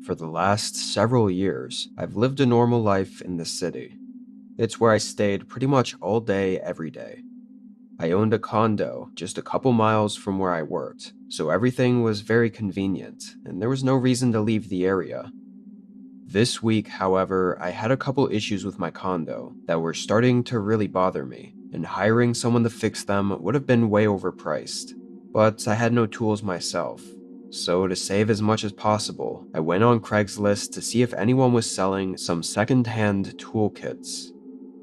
For the last several years, I've lived a normal life in the city. It's where I stayed pretty much all day, every day. I owned a condo just a couple miles from where I worked, so everything was very convenient, and there was no reason to leave the area. This week, however, I had a couple issues with my condo that were starting to really bother me, and hiring someone to fix them would have been way overpriced. But I had no tools myself, so to save as much as possible, I went on Craigslist to see if anyone was selling some second-hand toolkits.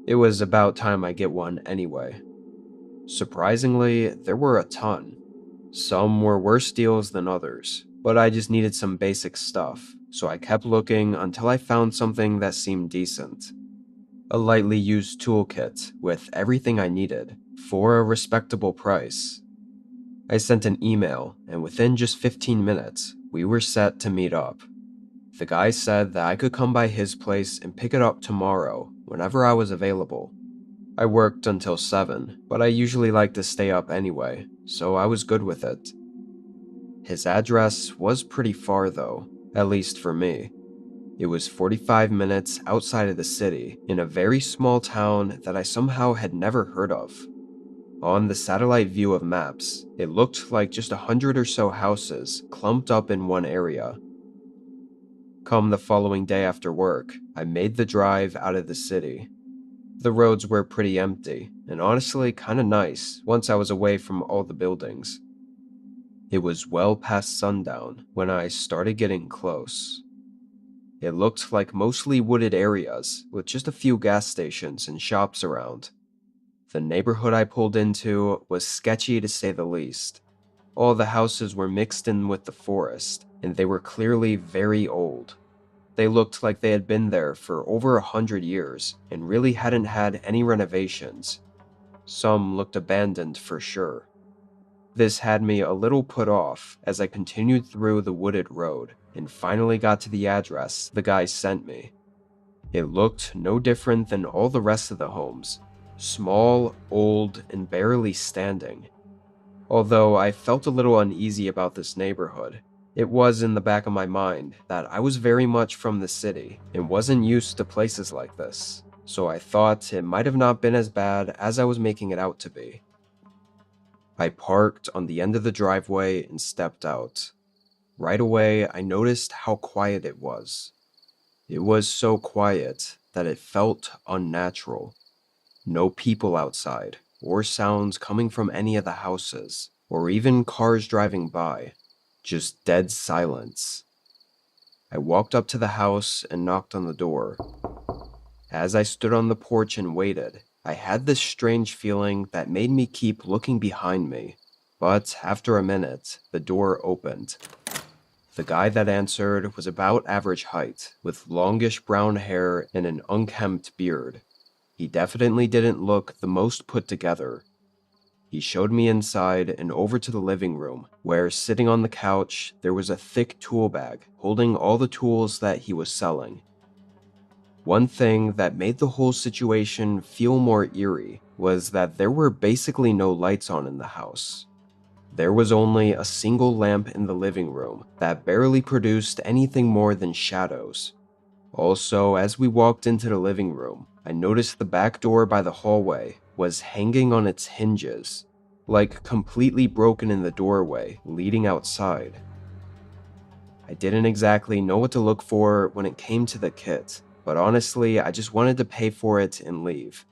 It was about time I get one anyway. Surprisingly, there were a ton. Some were worse deals than others, but I just needed some basic stuff, so I kept looking until I found something that seemed decent. A lightly used toolkit with everything I needed, for a respectable price. I sent an email, and within just 15 minutes, we were set to meet up. The guy said that I could come by his place and pick it up tomorrow, whenever I was available. I worked until 7, but I usually like to stay up anyway, so I was good with it. His address was pretty far though, at least for me. It was 45 minutes outside of the city, in a very small town that I somehow had never heard of. On the satellite view of maps, it looked like just 100 or so houses clumped up in one area. Come the following day after work, I made the drive out of the city. The roads were pretty empty, and honestly kinda nice once I was away from all the buildings. It was well past sundown when I started getting close. It looked like mostly wooded areas with just a few gas stations and shops around. The neighborhood I pulled into was sketchy to say the least. All the houses were mixed in with the forest, and they were clearly very old. They looked like they had been there for over 100 years and really hadn't had any renovations. Some looked abandoned for sure. This had me a little put off as I continued through the wooded road and finally got to the address the guy sent me. It looked no different than all the rest of the homes, small, old, and barely standing. Although I felt a little uneasy about this neighborhood, it was in the back of my mind that I was very much from the city and wasn't used to places like this, so I thought it might have not been as bad as I was making it out to be. I parked on the end of the driveway and stepped out. Right away, I noticed how quiet it was. It was so quiet that it felt unnatural. No people outside, or sounds coming from any of the houses, or even cars driving by. Just dead silence. I walked up to the house and knocked on the door. As I stood on the porch and waited, I had this strange feeling that made me keep looking behind me. But after a minute, the door opened. The guy that answered was about average height, with longish brown hair and an unkempt beard. He definitely didn't look the most put together. He showed me inside and over to the living room, where sitting on the couch, there was a thick tool bag holding all the tools that he was selling. One thing that made the whole situation feel more eerie was that there were basically no lights on in the house. There was only a single lamp in the living room that barely produced anything more than shadows. Also, as we walked into the living room, I noticed the back door by the hallway was hanging on its hinges, like completely broken in the doorway leading outside. I didn't exactly know what to look for when it came to the kit, but honestly, I just wanted to pay for it and leave.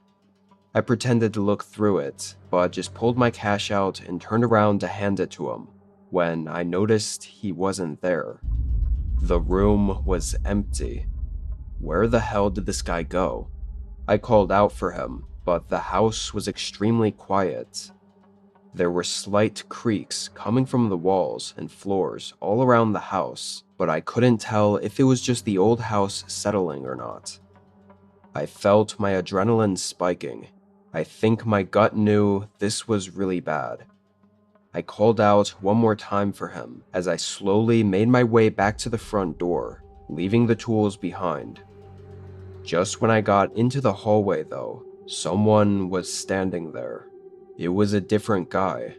I pretended to look through it, but just pulled my cash out and turned around to hand it to him, when I noticed he wasn't there. The room was empty. Where the hell did this guy go? I called out for him, but the house was extremely quiet. There were slight creaks coming from the walls and floors all around the house, but I couldn't tell if it was just the old house settling or not. I felt my adrenaline spiking. I think my gut knew this was really bad. I called out one more time for him as I slowly made my way back to the front door, leaving the tools behind. Just when I got into the hallway though, someone was standing there. It was a different guy.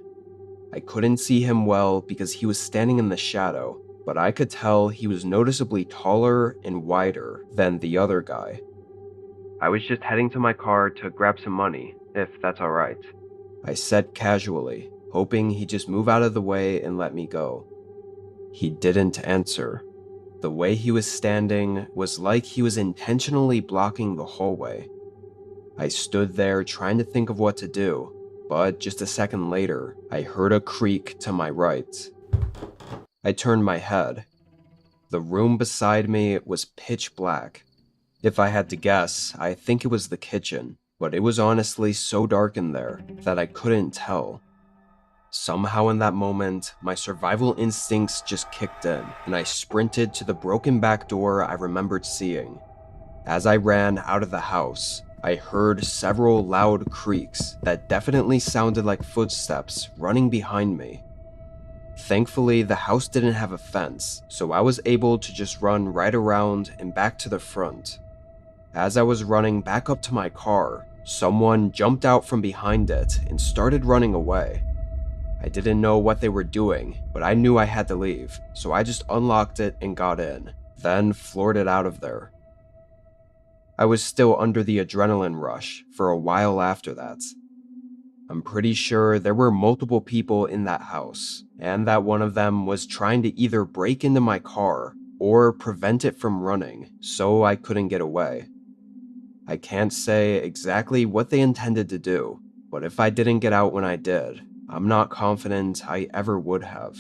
I couldn't see him well because he was standing in the shadow, but I could tell he was noticeably taller and wider than the other guy. "I was just heading to my car to grab some money, if that's alright," I said casually, hoping he'd just move out of the way and let me go. He didn't answer. The way he was standing was like he was intentionally blocking the hallway. I stood there trying to think of what to do, but just a second later, I heard a creak to my right. I turned my head. The room beside me was pitch black. If I had to guess, I think it was the kitchen, but it was honestly so dark in there that I couldn't tell. Somehow in that moment, my survival instincts just kicked in, and I sprinted to the broken back door I remembered seeing. As I ran out of the house, I heard several loud creaks that definitely sounded like footsteps running behind me. Thankfully, the house didn't have a fence, so I was able to just run right around and back to the front. As I was running back up to my car, someone jumped out from behind it and started running away. I didn't know what they were doing, but I knew I had to leave, so I just unlocked it and got in, then floored it out of there. I was still under the adrenaline rush for a while after that. I'm pretty sure there were multiple people in that house, and that one of them was trying to either break into my car or prevent it from running so I couldn't get away. I can't say exactly what they intended to do, but if I didn't get out when I did, I'm not confident I ever would have.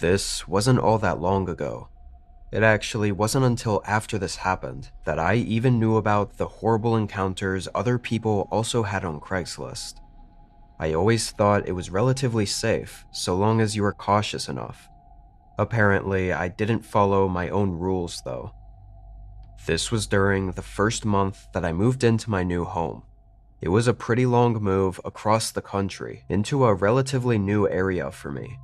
This wasn't all that long ago. It actually wasn't until after this happened that I even knew about the horrible encounters other people also had on Craigslist. I always thought it was relatively safe so long as you were cautious enough. Apparently, I didn't follow my own rules though. This was during the first month that I moved into my new home. It was a pretty long move across the country into a relatively new area for me.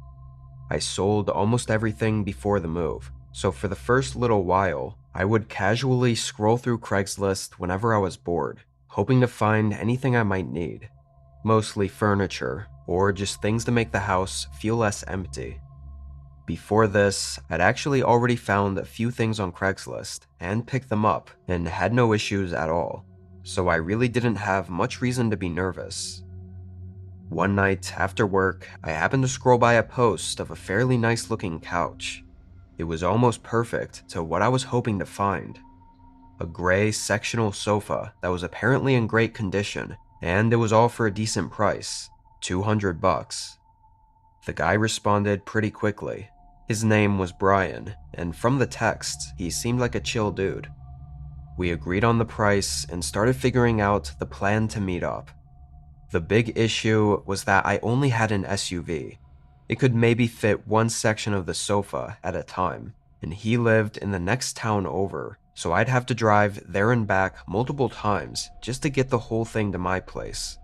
I sold almost everything before the move, so for the first little while, I would casually scroll through Craigslist whenever I was bored, hoping to find anything I might need. Mostly furniture, or just things to make the house feel less empty. Before this, I'd actually already found a few things on Craigslist and picked them up and had no issues at all, so I really didn't have much reason to be nervous. One night after work, I happened to scroll by a post of a fairly nice looking couch. It was almost perfect to what I was hoping to find. A gray sectional sofa that was apparently in great condition, and it was all for a decent price, $200. The guy responded pretty quickly. His name was Brian, and from the text, he seemed like a chill dude. We agreed on the price and started figuring out the plan to meet up. The big issue was that I only had an SUV. It could maybe fit one section of the sofa at a time, and he lived in the next town over, so I'd have to drive there and back multiple times just to get the whole thing to my place.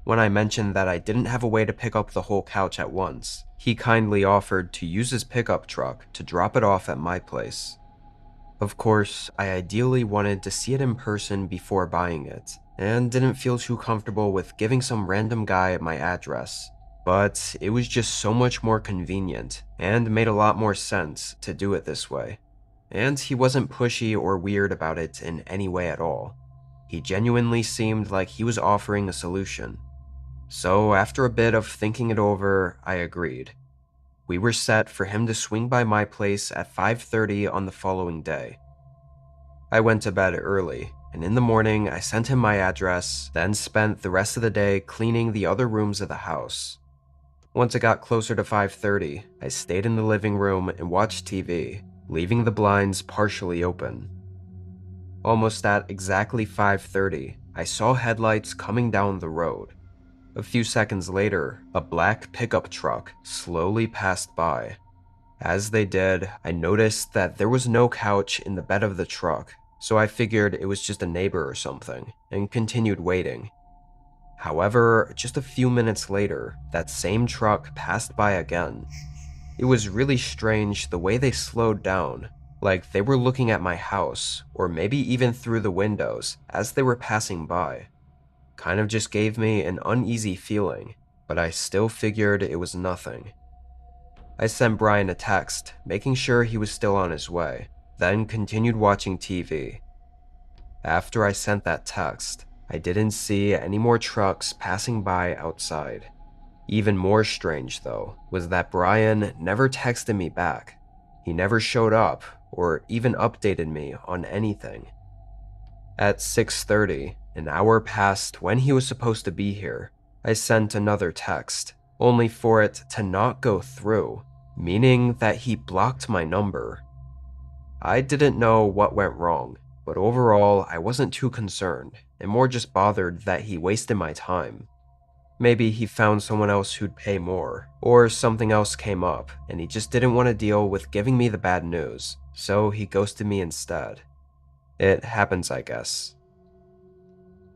When I mentioned that I didn't have a way to pick up the whole couch at once, he kindly offered to use his pickup truck to drop it off at my place. Of course, I ideally wanted to see it in person before buying it, and didn't feel too comfortable with giving some random guy my address, but it was just so much more convenient and made a lot more sense to do it this way. And he wasn't pushy or weird about it in any way at all. He genuinely seemed like he was offering a solution. So after a bit of thinking it over, I agreed. We were set for him to swing by my place at 5:30 on the following day. I went to bed early, and in the morning I sent him my address, then spent the rest of the day cleaning the other rooms of the house. Once it got closer to 5:30, I stayed in the living room and watched TV, leaving the blinds partially open. Almost at exactly 5:30, I saw headlights coming down the road. A few seconds later, a black pickup truck slowly passed by. As they did, I noticed that there was no couch in the bed of the truck, so I figured it was just a neighbor or something, and continued waiting. However, just a few minutes later, that same truck passed by again. It was really strange the way they slowed down, like they were looking at my house, or maybe even through the windows as they were passing by. Kind of just gave me an uneasy feeling, but I still figured it was nothing. I sent Brian a text, making sure he was still on his way, then continued watching TV. After I sent that text, I didn't see any more trucks passing by outside. Even more strange, though, was that Brian never texted me back. He never showed up or even updated me on anything. At 6:30, an hour past when he was supposed to be here, I sent another text, only for it to not go through, meaning that he blocked my number. I didn't know what went wrong, but overall I wasn't too concerned, and more just bothered that he wasted my time. Maybe he found someone else who'd pay more, or something else came up, and he just didn't want to deal with giving me the bad news, so he ghosted me instead. It happens, I guess.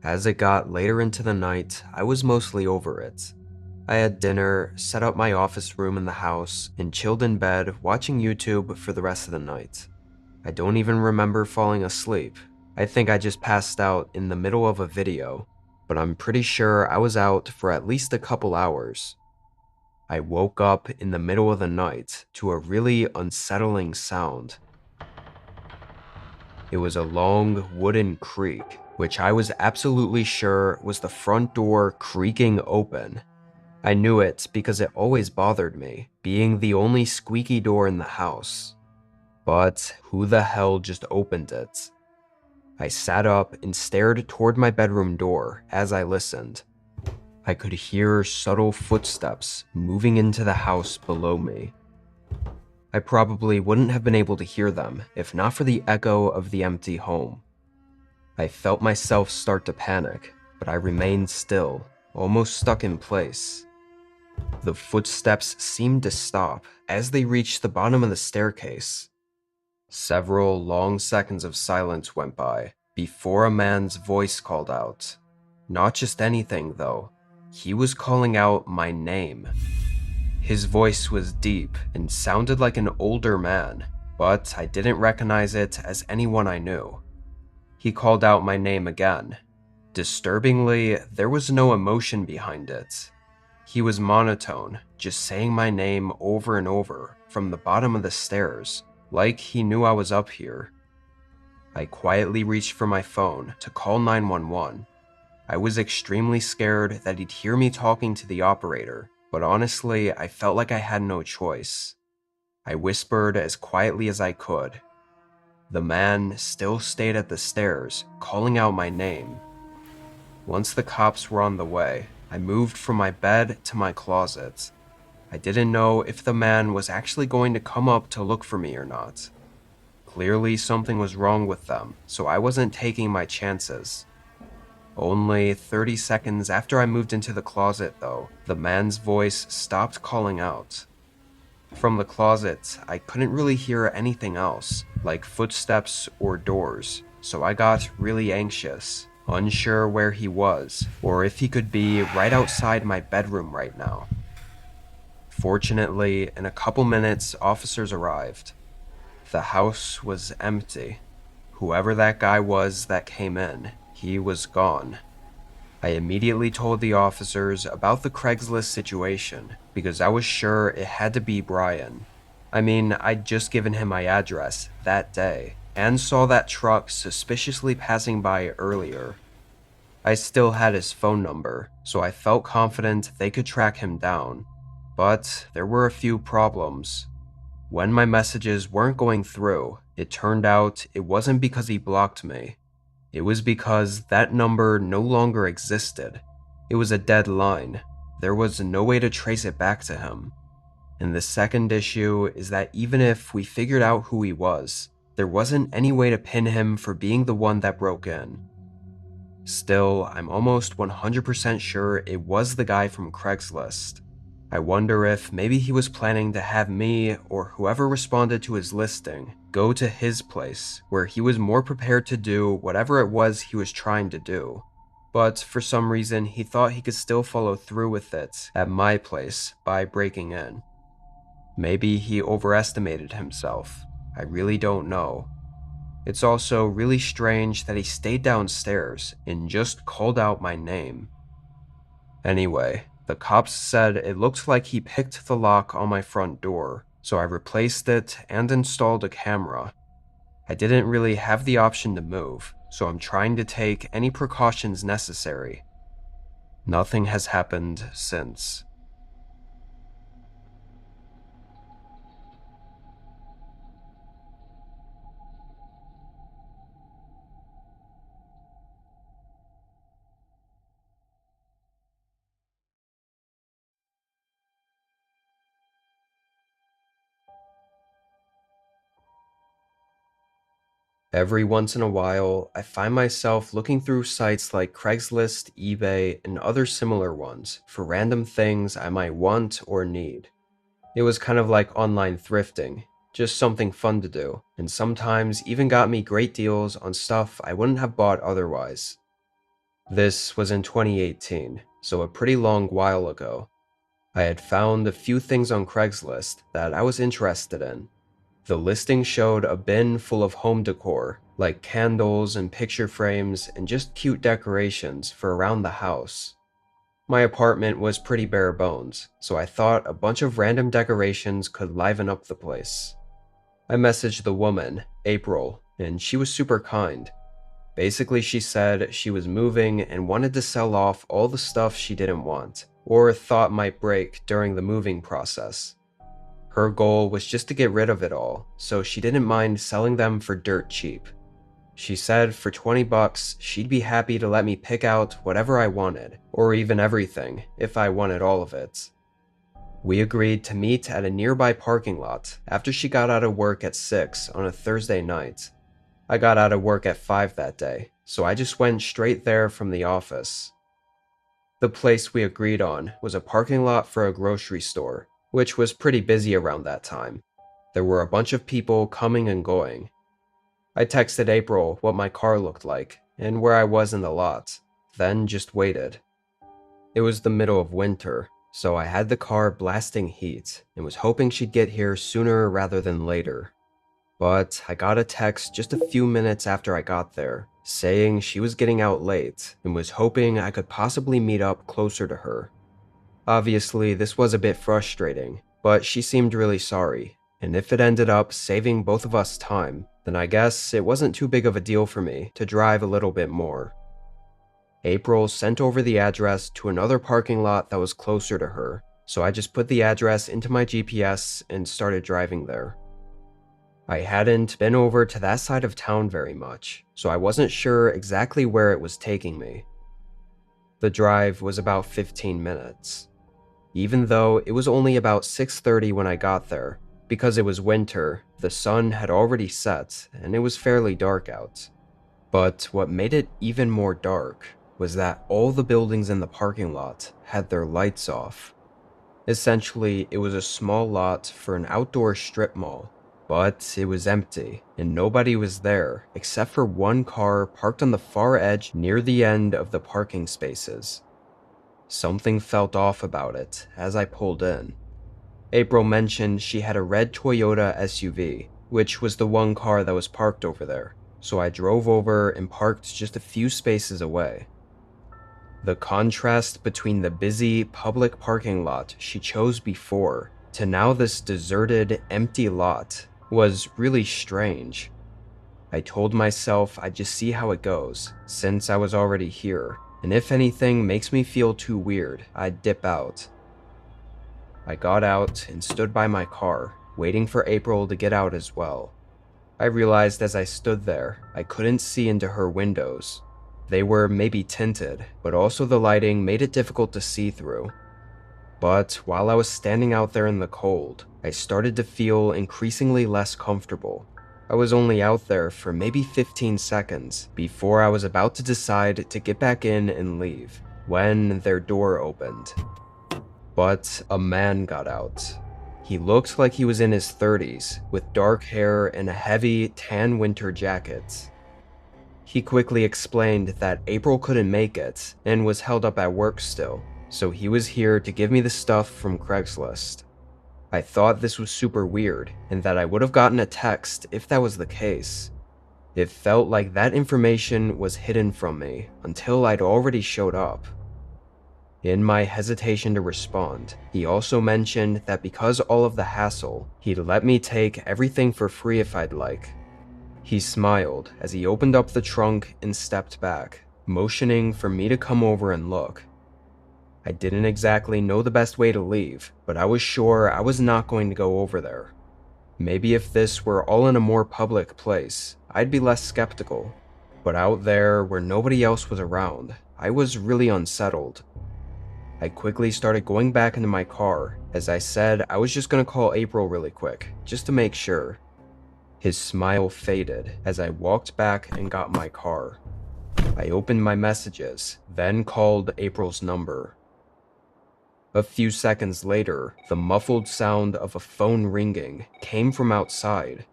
As it got later into the night, I was mostly over it. I had dinner, set up my office room in the house, and chilled in bed watching YouTube for the rest of the night. I don't even remember falling asleep. I think I just passed out in the middle of a video, but I'm pretty sure I was out for at least a couple hours. I woke up in the middle of the night to a really unsettling sound. It was a long wooden creak, which I was absolutely sure was the front door creaking open. I knew it because it always bothered me, being the only squeaky door in the house. But who the hell just opened it? I sat up and stared toward my bedroom door as I listened. I could hear subtle footsteps moving into the house below me. I probably wouldn't have been able to hear them if not for the echo of the empty home. I felt myself start to panic, but I remained still, almost stuck in place. The footsteps seemed to stop as they reached the bottom of the staircase. Several long seconds of silence went by before a man's voice called out. Not just anything, though. He was calling out my name. His voice was deep and sounded like an older man, but I didn't recognize it as anyone I knew. He called out my name again. Disturbingly, there was no emotion behind it. He was monotone, just saying my name over and over from the bottom of the stairs, like he knew I was up here. I quietly reached for my phone to call 911. I was extremely scared that he'd hear me talking to the operator, but honestly, I felt like I had no choice. I whispered as quietly as I could. The man still stayed at the stairs, calling out my name. Once the cops were on the way, I moved from my bed to my closet. I didn't know if the man was actually going to come up to look for me or not. Clearly something was wrong with them, so I wasn't taking my chances. Only 30 seconds after I moved into the closet, though, the man's voice stopped calling out. From the closet, I couldn't really hear anything else, like footsteps or doors, so I got really anxious, unsure where he was, or if he could be right outside my bedroom right now. Fortunately, in a couple minutes, officers arrived. The house was empty. Whoever that guy was that came in, he was gone. I immediately told the officers about the Craigslist situation because I was sure it had to be Brian. I mean, I'd just given him my address that day and saw that truck suspiciously passing by earlier. I still had his phone number, so I felt confident they could track him down. But there were a few problems. When my messages weren't going through, it turned out it wasn't because he blocked me. It was because that number no longer existed. It was a dead line. there was no way to trace it back to him. And the second issue is that even if we figured out who he was, there wasn't any way to pin him for being the one that broke in. Still, I'm almost 100% sure it was the guy from Craigslist. I wonder if maybe he was planning to have me, or whoever responded to his listing, go to his place, where he was more prepared to do whatever it was he was trying to do. But for some reason, he thought he could still follow through with it at my place by breaking in. Maybe he overestimated himself. I really don't know. It's also really strange that he stayed downstairs and just called out my name. Anyway, the cops said it looked like he picked the lock on my front door, so I replaced it and installed a camera. I didn't really have the option to move, so I'm trying to take any precautions necessary. Nothing has happened since. Every once in a while, I find myself looking through sites like Craigslist, eBay, and other similar ones for random things I might want or need. It was kind of like online thrifting, just something fun to do, and sometimes even got me great deals on stuff I wouldn't have bought otherwise. This was in 2018, so a pretty long while ago. I had found a few things on Craigslist that I was interested in. The listing showed a bin full of home decor, like candles and picture frames and just cute decorations for around the house. My apartment was pretty bare bones, so I thought a bunch of random decorations could liven up the place. I messaged the woman, April, and she was super kind. Basically, she said she was moving and wanted to sell off all the stuff she didn't want, or thought might break during the moving process. Her goal was just to get rid of it all, so she didn't mind selling them for dirt cheap. She said for $20 she'd be happy to let me pick out whatever I wanted, or even everything, if I wanted all of it. We agreed to meet at a nearby parking lot after she got out of work at 6 on a Thursday night. I got out of work at 5 that day, so I just went straight there from the office. The place we agreed on was a parking lot for a grocery store, which was pretty busy around that time. There were a bunch of people coming and going. I texted April what my car looked like and where I was in the lot, then just waited. It was the middle of winter, so I had the car blasting heat and was hoping she'd get here sooner rather than later. But I got a text just a few minutes after I got there, saying she was getting out late and was hoping I could possibly meet up closer to her. Obviously, this was a bit frustrating, but she seemed really sorry, and if it ended up saving both of us time, then I guess it wasn't too big of a deal for me to drive a little bit more. April sent over the address to another parking lot that was closer to her, so I just put the address into my GPS and started driving there. I hadn't been over to that side of town very much, so I wasn't sure exactly where it was taking me. The drive was about 15 minutes. Even though it was only about 6:30 when I got there, because it was winter, the sun had already set and it was fairly dark out. But what made it even more dark was that all the buildings in the parking lot had their lights off. Essentially, it was a small lot for an outdoor strip mall, but it was empty and nobody was there except for one car parked on the far edge near the end of the parking spaces. Something felt off about it as I pulled in. April mentioned she had a red Toyota SUV, which was the one car that was parked over there, so I drove over and parked just a few spaces away. The contrast between the busy public parking lot she chose before to now this deserted, empty lot was really strange. I told myself I'd just see how it goes, since I was already here, and if anything makes me feel too weird, I'd dip out. I got out and stood by my car, waiting for April to get out as well. I realized as I stood there, I couldn't see into her windows. They were maybe tinted, but also the lighting made it difficult to see through. But while I was standing out there in the cold, I started to feel increasingly less comfortable. I was only out there for maybe 15 seconds before I was about to decide to get back in and leave, when their door opened. But a man got out. He looked like he was in his 30s, with dark hair and a heavy, tan winter jacket. He quickly explained that April couldn't make it and was held up at work still, so he was here to give me the stuff from Craigslist. I thought this was super weird, and that I would have gotten a text if that was the case. It felt like that information was hidden from me until I'd already showed up. In my hesitation to respond, he also mentioned that because all of the hassle, he'd let me take everything for free if I'd like. He smiled as he opened up the trunk and stepped back, motioning for me to come over and look. I didn't exactly know the best way to leave, but I was sure I was not going to go over there. Maybe if this were all in a more public place, I'd be less skeptical. But out there, where nobody else was around, I was really unsettled. I quickly started going back into my car, as I said I was just gonna call April really quick, just to make sure. His smile faded as I walked back and got my car. I opened my messages, then called April's number. A few seconds later, the muffled sound of a phone ringing came from outside.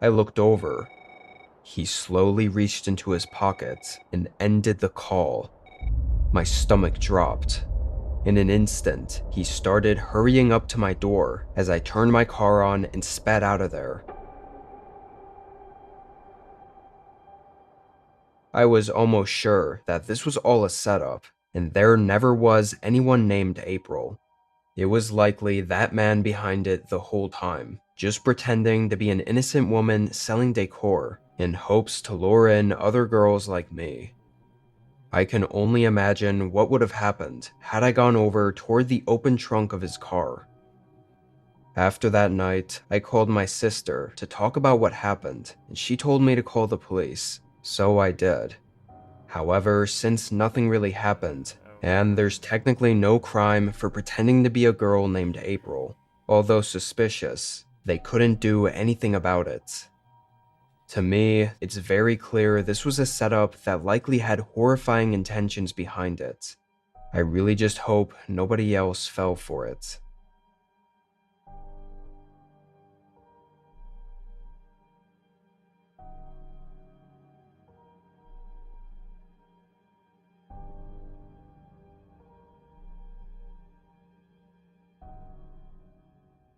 I looked over. He slowly reached into his pocket and ended the call. My stomach dropped. In an instant, he started hurrying up to my door as I turned my car on and sped out of there. I was almost sure that this was all a setup, and there never was anyone named April. It was likely that man behind it the whole time, just pretending to be an innocent woman selling decor in hopes to lure in other girls like me. I can only imagine what would have happened had I gone over toward the open trunk of his car. After that night, I called my sister to talk about what happened, and she told me to call the police, so I did. However, since nothing really happened, and there's technically no crime for pretending to be a girl named April, although suspicious, they couldn't do anything about it. To me, it's very clear this was a setup that likely had horrifying intentions behind it. I really just hope nobody else fell for it.